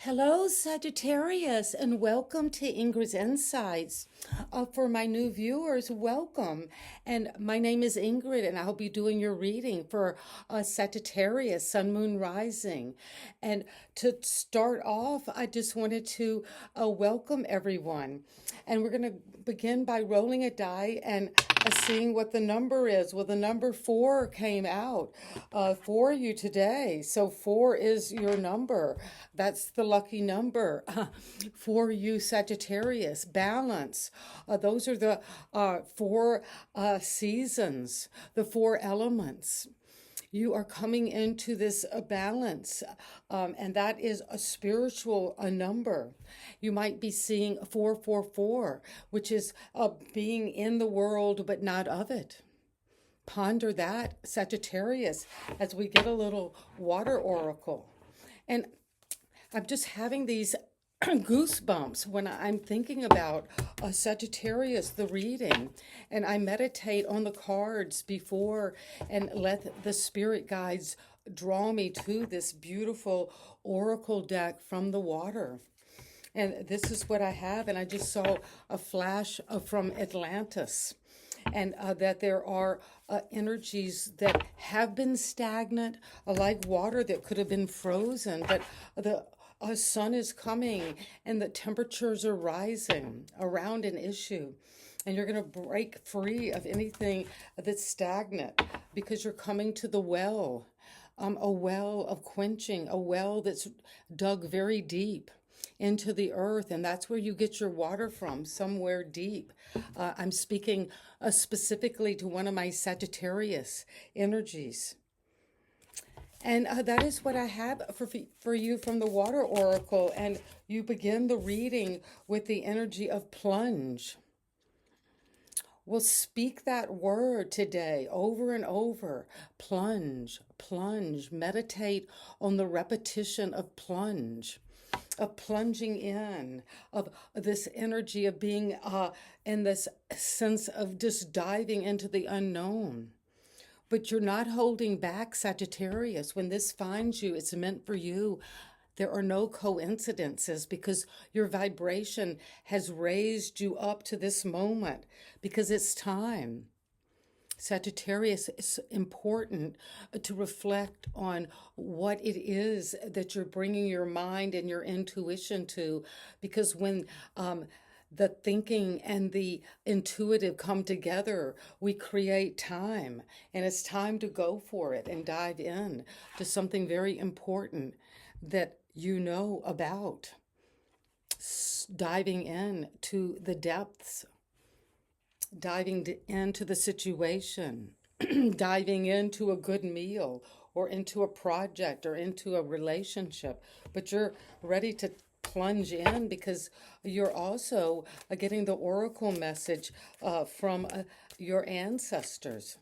Hello, Sagittarius, and welcome to Ingrid's Insights. For my new viewers, welcome. And my name is Ingrid, and I'll be doing your reading for Sagittarius, Sun, Moon, Rising. And to start off, I just wanted to welcome everyone. And we're going to begin by rolling a die and seeing what the number is. Well, the number 4 came out for you today. So 4 is your number. That's the lucky number for you, Sagittarius. Balance. Those are the 4 seasons, the 4 elements. You are coming into this balance, and that is a spiritual number. You might be seeing 444, which is being in the world but not of it. Ponder that, Sagittarius, as we get a little water oracle. And I'm just having these goosebumps when I'm thinking about Sagittarius, the reading, and I meditate on the cards before and let the spirit guides draw me to this beautiful oracle deck from the water. And this is what I have, and I just saw a flash from Atlantis. And that there are energies that have been stagnant, like water that could have been frozen, but the sun is coming and the temperatures are rising around an issue. And you're going to break free of anything that's stagnant because you're coming to the well, a well of quenching, a well that's dug very deep into the earth, and that's where you get your water from, somewhere deep. I'm speaking specifically to one of my Sagittarius energies. And that is what I have for you from the Water Oracle. And you begin the reading with the energy of plunge. We'll speak that word today over and over. Plunge, plunge. Meditate on the repetition of plunge, of plunging in, of this energy of being in this sense of just diving into the unknown. But you're not holding back, Sagittarius. When this finds you, it's meant for you. There are no coincidences because your vibration has raised you up to this moment because it's time. Sagittarius, it's important to reflect on what it is that you're bringing your mind and your intuition to, because when the thinking and the intuitive come together, we create time, and it's time to go for it and dive in to something very important that you know about. Diving in to the depths, diving into the situation, diving into a good meal or into a project or into a relationship, but you're ready to plunge in because you're also getting the oracle message from your ancestors.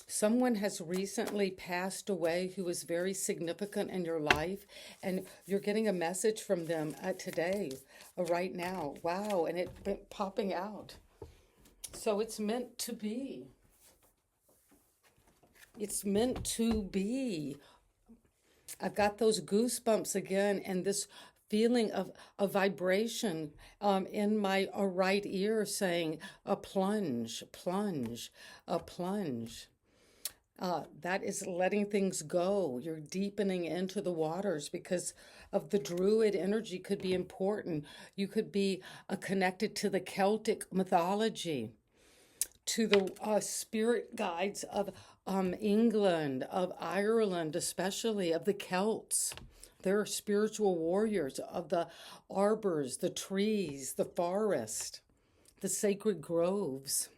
Someone has recently passed away who was very significant in your life, and you're getting a message from them today, right now. Wow, and it's been popping out. So it's meant to be. It's meant to be. I've got those goosebumps again, and this feeling of a vibration in my right ear saying, a plunge, plunge, a plunge. That is letting things go. You're deepening into the waters because of the druid energy could be important. You could be connected to the Celtic mythology, to the spirit guides of England, of Ireland, especially of the Celts. They're spiritual warriors of the arbors, the trees, the forest, the sacred groves.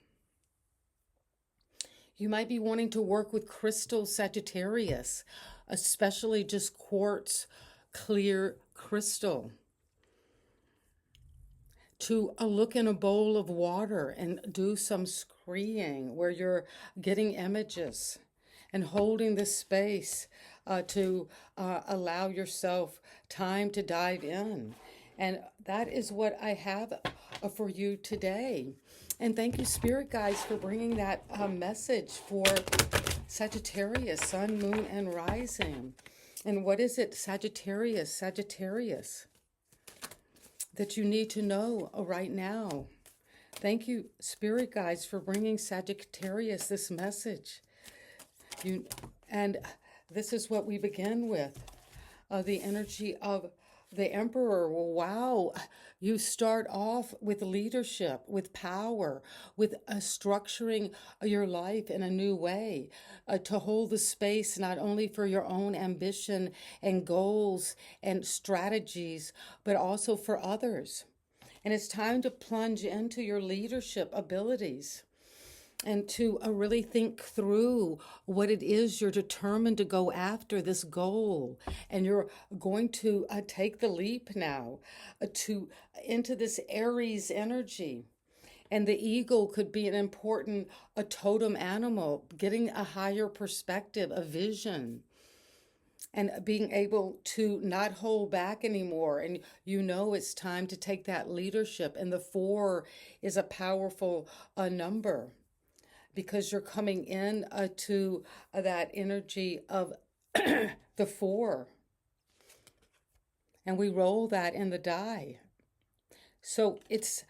You might be wanting to work with crystal, Sagittarius, especially just quartz, clear crystal. To look in a bowl of water and do some scrying where you're getting images and holding the space to allow yourself time to dive in. And that is what I have for you today. And thank you, Spirit Guides, for bringing that message for Sagittarius, Sun, Moon, and Rising. And what is it, Sagittarius? Sagittarius. that you need to know right now. Thank you, Spirit Guides, for bringing Sagittarius this message. And this is what we begin with. The energy of the Emperor. Wow. You start off with leadership, with power, with structuring your life in a new way, to hold the space not only for your own ambition and goals and strategies, but also for others. And it's time to plunge into your leadership abilities and to really think through what it is you're determined to go after, this goal. And you're going to take the leap now to into this Aries energy. And the eagle could be an important a totem animal, getting a higher perspective, a vision, and being able to not hold back anymore. And you know it's time to take that leadership. And the 4 is a powerful number, because you're coming in to that energy of the 4. And we roll that in the die. So it's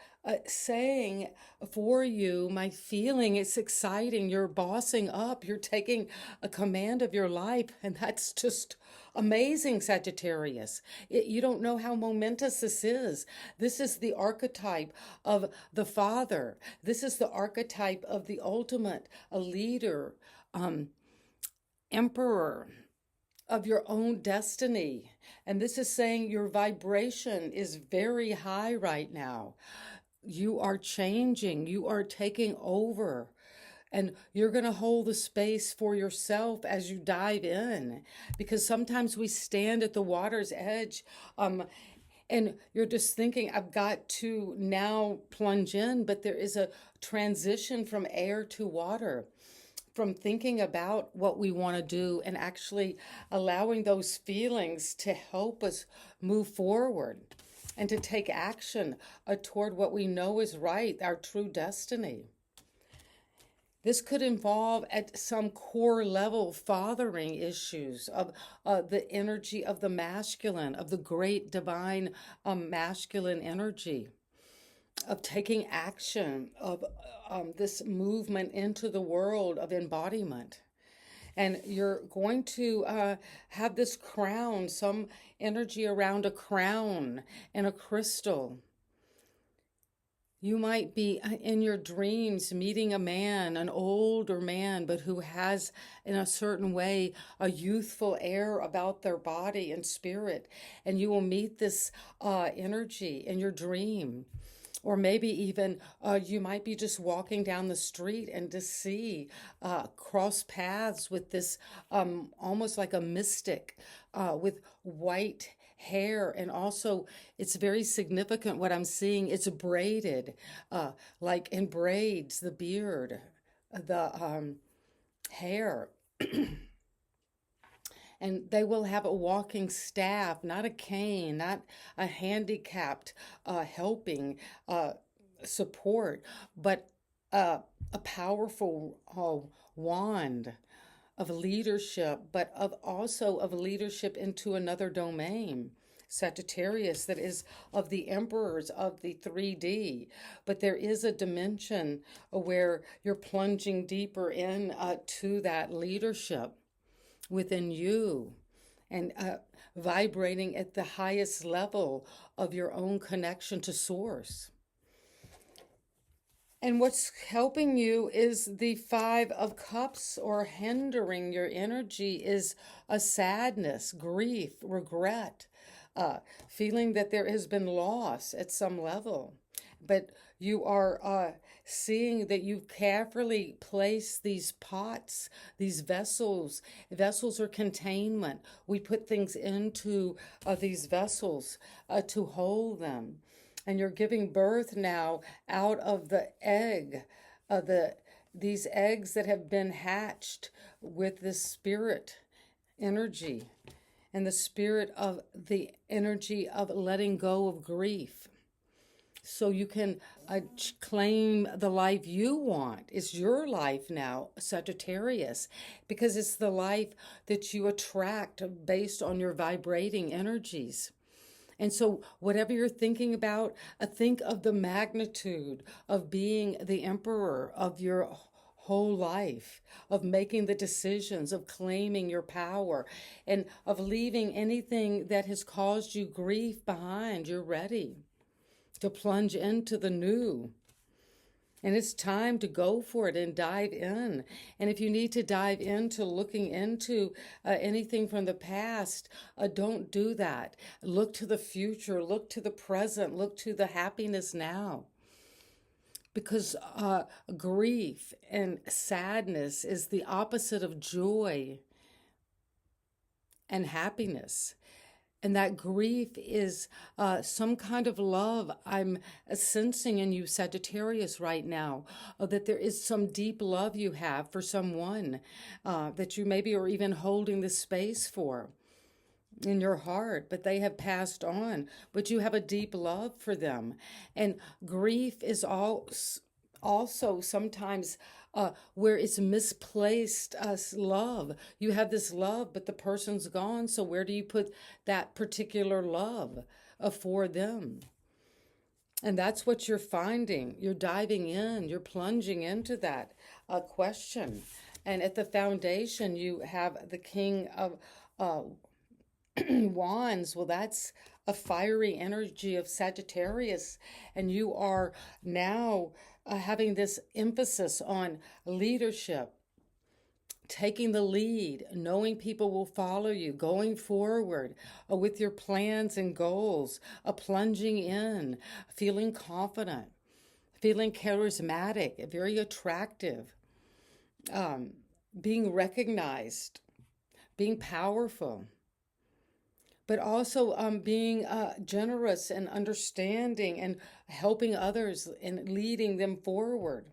saying for you, my feeling, it's exciting. You're bossing up. You're taking a command of your life. And that's just amazing, Sagittarius. You don't know how momentous this is. This is the archetype of the father. This is the archetype of the ultimate, a leader, emperor of your own destiny. And this is saying your vibration is very high right now. You are changing. You are taking over. And you're going to hold the space for yourself as you dive in. Because sometimes we stand at the water's edge, and you're just thinking, I've got to now plunge in. But there is a transition from air to water, from thinking about what we want to do and actually allowing those feelings to help us move forward and to take action toward what we know is right, our true destiny. This could involve at some core level fathering issues of the energy of the masculine, of the great divine masculine energy, of taking action, of this movement into the world of embodiment. And you're going to have this crown, some energy around a crown and a crystal. You might be in your dreams meeting a man, an older man, but who has, in a certain way, a youthful air about their body and spirit. And you will meet this energy in your dream. Or maybe even you might be just walking down the street and to see cross paths with this almost like a mystic with white hair. And also it's very significant what I'm seeing. It's braided, like in braids, the beard, the hair. And they will have a walking staff, not a cane, not a handicapped helping support, but a powerful wand of leadership, but also of leadership into another domain. Sagittarius, that is of the emperors of the 3D. But there is a dimension where you're plunging deeper in to that leadership within you, and vibrating at the highest level of your own connection to source. And what's helping you is the 5 of Cups, or hindering your energy is a sadness, grief, regret, feeling that there has been loss at some level. But you are seeing that you carefully place these pots, these vessels. Vessels are containment. We put things into these vessels to hold them. And you're giving birth now out of the egg, these eggs that have been hatched with this spirit energy and the spirit of the energy of letting go of grief. So you can claim the life you want. It's your life now, Sagittarius, because it's the life that you attract based on your vibrating energies. And so, whatever you're thinking about, think of the magnitude of being the emperor of your whole life, of making the decisions, of claiming your power, and of leaving anything that has caused you grief behind. You're ready to plunge into the new. And it's time to go for it and dive in. And if you need to dive into looking into anything from the past, don't do that. Look to the future, look to the present, look to the happiness now. Because grief and sadness is the opposite of joy and happiness. And that grief is some kind of love I'm sensing in you, Sagittarius, right now. That there is some deep love you have for someone that you maybe are even holding the space for in your heart, but they have passed on. But you have a deep love for them. And grief is also sometimes where it's misplaced love. You have this love, but the person's gone. So where do you put that particular love for them? And that's what you're finding. You're diving in. You're plunging into that question. And at the foundation, you have the King of Wands. Well, that's a fiery energy of Sagittarius. And you are now having this emphasis on leadership, taking the lead, knowing people will follow you, going forward with your plans and goals, plunging in, feeling confident, feeling charismatic, very attractive, being recognized, being powerful, but also being generous and understanding and helping others and leading them forward.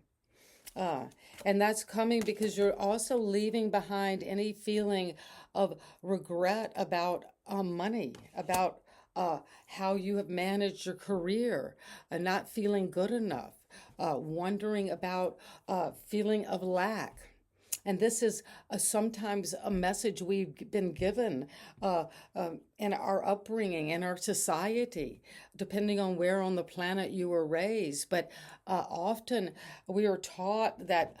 And that's coming because you're also leaving behind any feeling of regret about money, about how you have managed your career, not feeling good enough, wondering about feeling of lack. And this is sometimes a message we've been given in our upbringing, in our society, depending on where on the planet you were raised. But often we are taught that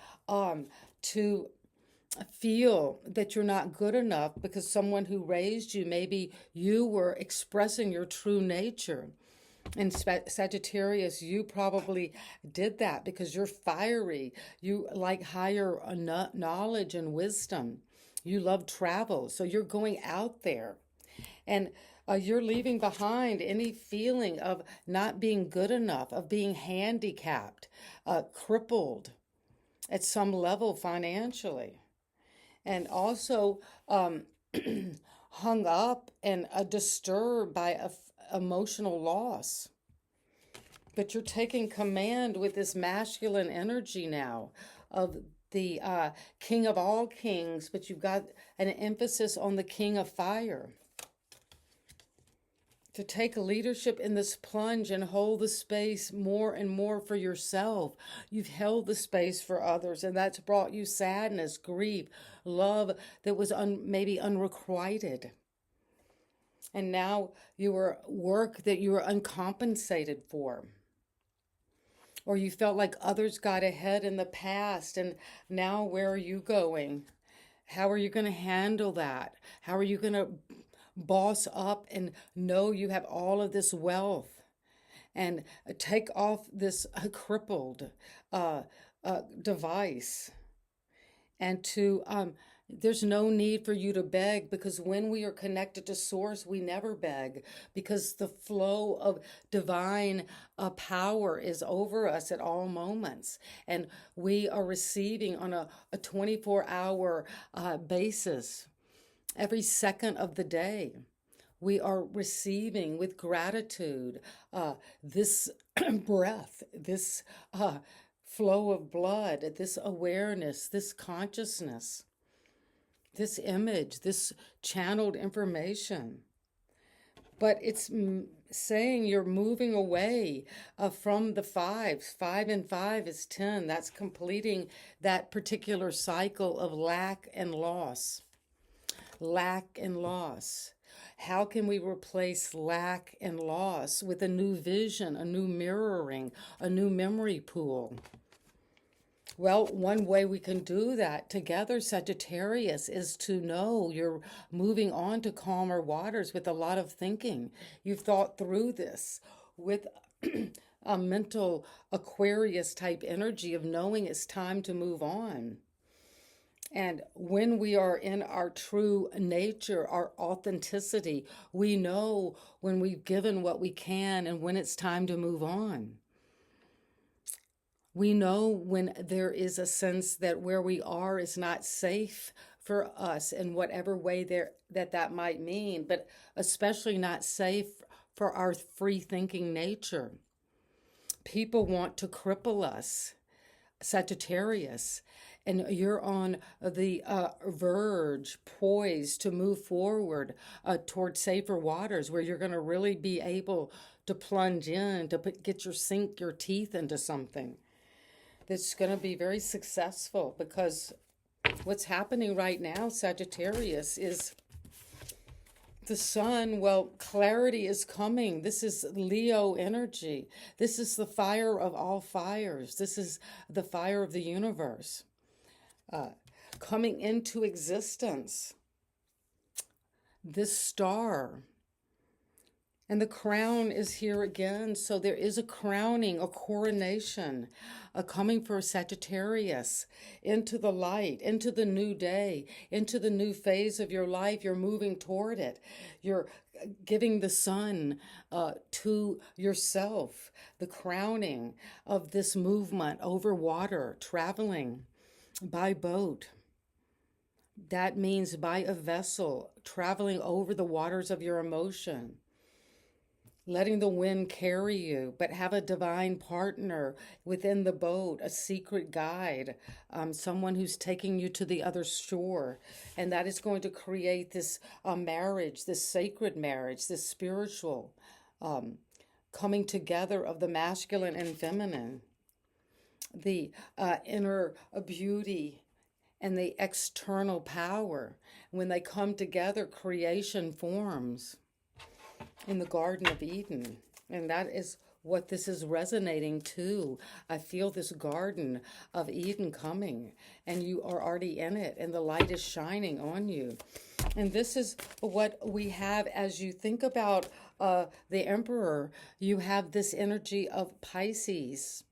to feel that you're not good enough because someone who raised you, maybe you were expressing your true nature. And Sagittarius, you probably did that because you're fiery. You like higher knowledge and wisdom. You love travel. So you're going out there. And you're leaving behind any feeling of not being good enough, of being handicapped, crippled at some level financially. And also hung up and disturbed by emotional loss. But you're taking command with this masculine energy now of the King of all kings, but you've got an emphasis on the King of fire. To take leadership in this plunge and hold the space more and more for yourself. You've held the space for others, and that's brought you sadness, grief, love that was maybe unrequited. And now you were work that you were uncompensated for. Or you felt like others got ahead in the past, and now where are you going? How are you going to handle that? How are you going to boss up and know you have all of this wealth and take off this crippled device? And to there's no need for you to beg, because when we are connected to source, we never beg, because the flow of divine power is over us at all moments. And we are receiving on a 24-hour basis, every second of the day. We are receiving with gratitude this breath, this flow of blood, this awareness, this consciousness, this image, this channeled information. But it's saying you're moving away from the fives. 5 and 5 is 10. That's completing that particular cycle of lack and loss. Lack and loss. How can we replace lack and loss with a new vision, a new mirroring, a new memory pool? Well, one way we can do that together, Sagittarius, is to know you're moving on to calmer waters with a lot of thinking. You've thought through this with a mental Aquarius type energy of knowing it's time to move on. And when we are in our true nature, our authenticity, we know when we've given what we can and when it's time to move on. We know when there is a sense that where we are is not safe for us in whatever way that might mean, but especially not safe for our free thinking nature. People want to cripple us, Sagittarius, and you're on the verge, poised to move forward toward safer waters where you're going to really be able to plunge in, to sink your teeth into something that's going to be very successful. Because what's happening right now, Sagittarius, is the sun, well, clarity is coming. This is Leo energy. This is the fire of all fires. This is the fire of the universe coming into existence. This star. And the crown is here again. So there is a crowning, a coronation, coming for Sagittarius into the light, into the new day, into the new phase of your life. You're moving toward it. You're giving the sun to yourself, the crowning of this movement over water, traveling by boat. That means by a vessel, traveling over the waters of your emotion. Letting the wind carry you, but have a divine partner within the boat, a secret guide, someone who's taking you to the other shore. And that is going to create this marriage, this sacred marriage, this spiritual coming together of the masculine and feminine, the inner beauty and the external power. When they come together, creation forms in the Garden of Eden. And that is what this is resonating to. I feel this Garden of Eden coming, and you are already in it, and the light is shining on you. And this is what we have as you think about the Emperor. You have this energy of Pisces,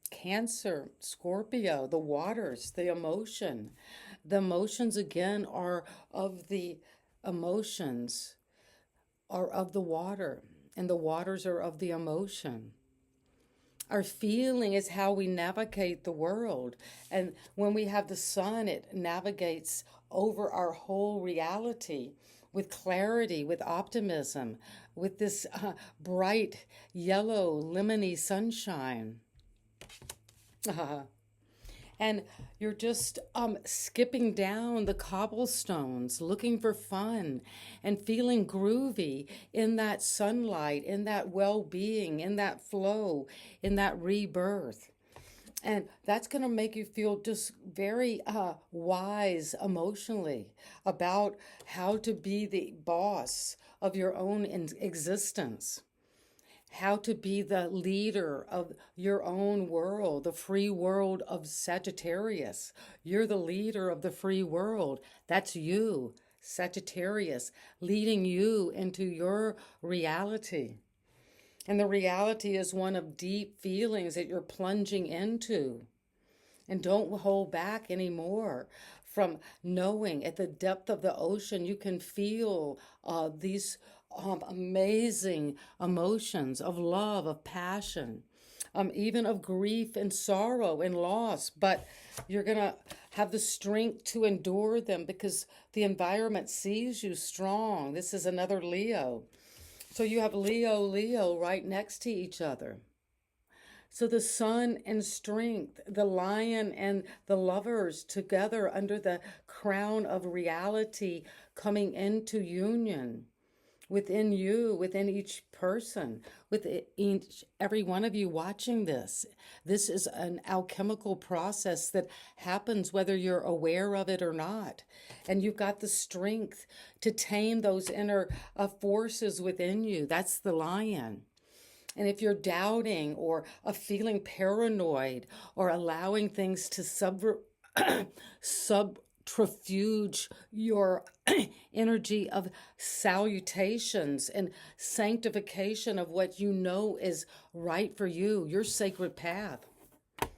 Cancer, Scorpio, the waters, the emotion. The emotions again are of the emotions, are of the water, and the waters are of the emotion. Our feeling is how we navigate the world. And when we have the sun, it navigates over our whole reality with clarity, with optimism, with this bright yellow lemony sunshine. And you're just skipping down the cobblestones, looking for fun and feeling groovy in that sunlight, in that well-being, in that flow, in that rebirth. And that's going to make you feel just very wise emotionally about how to be the boss of your own existence. How to be the leader of your own world, the free world of Sagittarius. You're the leader of the free world. That's you, Sagittarius, leading you into your reality. And the reality is one of deep feelings that you're plunging into. And don't hold back anymore from knowing at the depth of the ocean, you can feel these amazing emotions of love, of passion, even of grief and sorrow and loss. But you're going to have the strength to endure them because the environment sees you strong. This is another Leo. So you have Leo, Leo right next to each other. So the sun and strength, the lion and the lovers together under the crown of reality coming into union. within you, within each person, every one of you watching this. This is an alchemical process that happens whether you're aware of it or not. And you've got the strength to tame those inner forces within you. That's the lion. And if you're doubting or feeling paranoid or allowing things to subterfuge your energy of salutations and sanctification of what you know is right for you, your sacred path.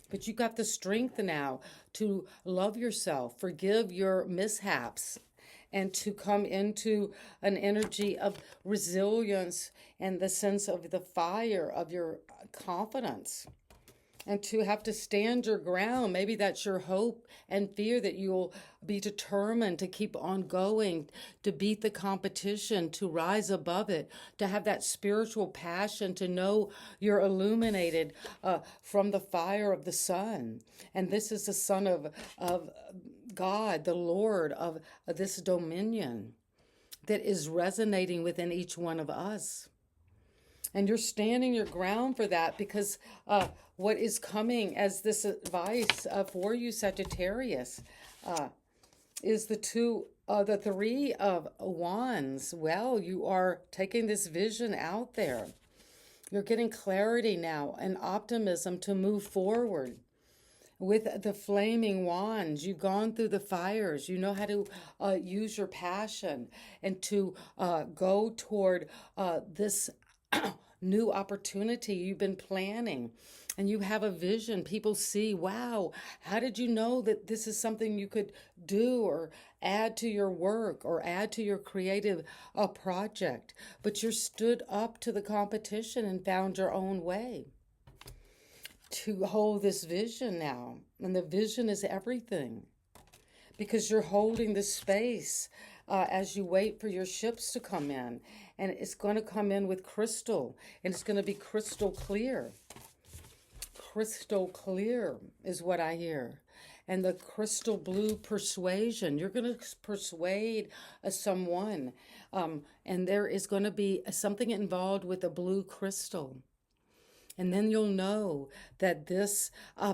But you got the strength now to love yourself, forgive your mishaps, and to come into an energy of resilience and the sense of the fire of your confidence. And to have to stand your ground. Maybe that's your hope and fear that you'll be determined to keep on going, to beat the competition, to rise above it, to have that spiritual passion, to know you're illuminated from the fire of the sun. And this is the Son of God, the Lord of this dominion that is resonating within each one of us. And you're standing your ground for that because what is coming as this advice for you, Sagittarius, is the Three of Wands. Well, you are taking this vision out there. You're getting clarity now and optimism to move forward. With the flaming wands, you've gone through the fires. You know how to use your passion and to go toward this new opportunity you've been planning. And you have a vision. People see, wow, how did you know that this is something you could do or add to your work or add to your creative project? But you stood up to the competition and found your own way to hold this vision now. And the vision is everything because you're holding the space as you wait for your ships to come in. And it's going to come in with crystal, and it's going to be crystal clear. Crystal clear is what I hear. And the crystal blue persuasion. You're going to persuade someone. And there is going to be something involved with a blue crystal. And then you'll know that this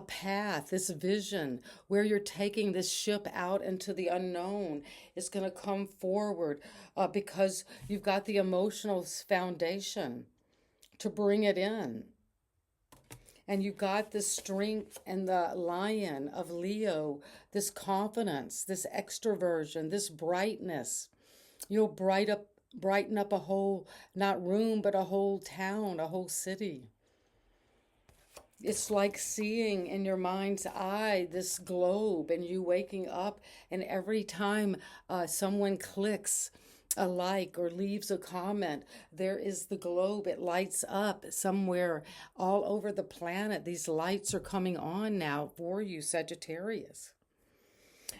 path, this vision, where you're taking this ship out into the unknown is going to come forward because you've got the emotional foundation to bring it in. And you got the strength and the lion of Leo, this confidence, this extroversion, this brightness. You'll brighten up a whole, not room, but a whole town, a whole city. It's like seeing in your mind's eye this globe and you waking up, and every time someone clicks a like or leaves a comment, there is the globe. It lights up somewhere all over the planet. These lights are coming on now for you, Sagittarius.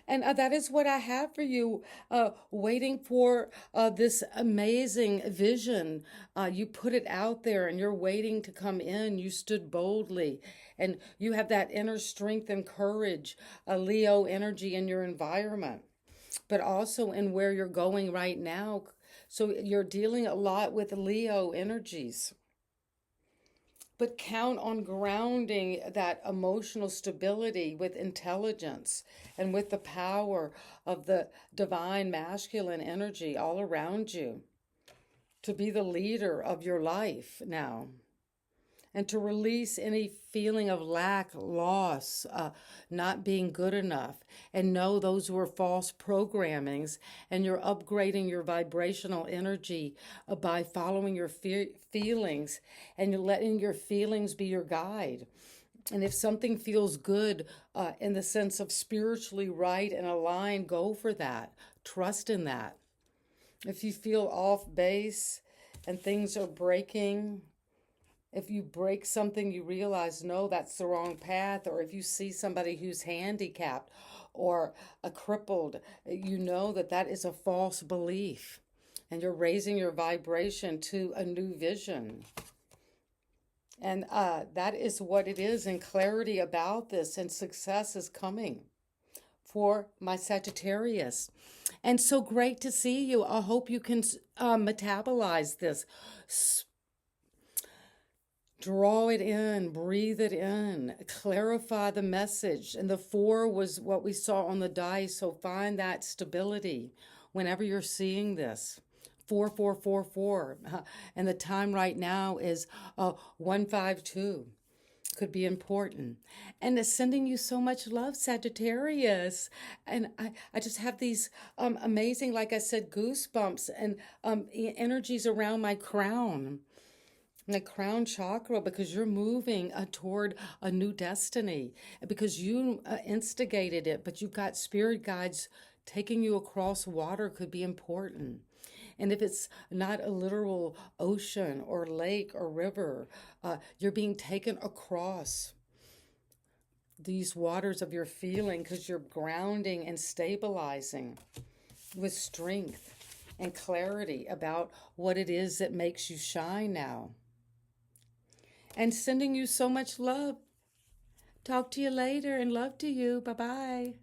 And that is what I have for you, waiting for this amazing vision. You put it out there and you're waiting to come in. You stood boldly and you have that inner strength and courage, a Leo energy in your environment, but also in where you're going right now. So you're dealing a lot with Leo energies. But count on grounding that emotional stability with intelligence and with the power of the divine masculine energy all around you to be the leader of your life now. And to release any feeling of lack, loss, not being good enough, and know those were false programmings, and you're upgrading your vibrational energy by following your feelings, and you're letting your feelings be your guide. And if something feels good in the sense of spiritually right and aligned, go for that. Trust in that. If you feel off base and things are breaking, if you break something, you realize, no, that's the wrong path. Or if you see somebody who's handicapped or crippled, you know that that is a false belief. And you're raising your vibration to a new vision. And that is what it is. And clarity about this and success is coming for my Sagittarius. And so great to see you. I hope you can metabolize this. Draw it in, breathe it in, clarify the message. And the 4 was what we saw on the dice. So find that stability whenever you're seeing this. 4, 4, 4, 4. And the time right now is 152. Could be important. And it's sending you so much love, Sagittarius. And I just have these amazing, like I said, goosebumps and energies around my crown. The crown chakra, because you're moving toward a new destiny, because you instigated it, but you've got spirit guides taking you across water could be important. And if it's not a literal ocean or lake or river, you're being taken across these waters of your feeling because you're grounding and stabilizing with strength and clarity about what it is that makes you shine now. And sending you so much love. Talk to you later and love to you. Bye-bye.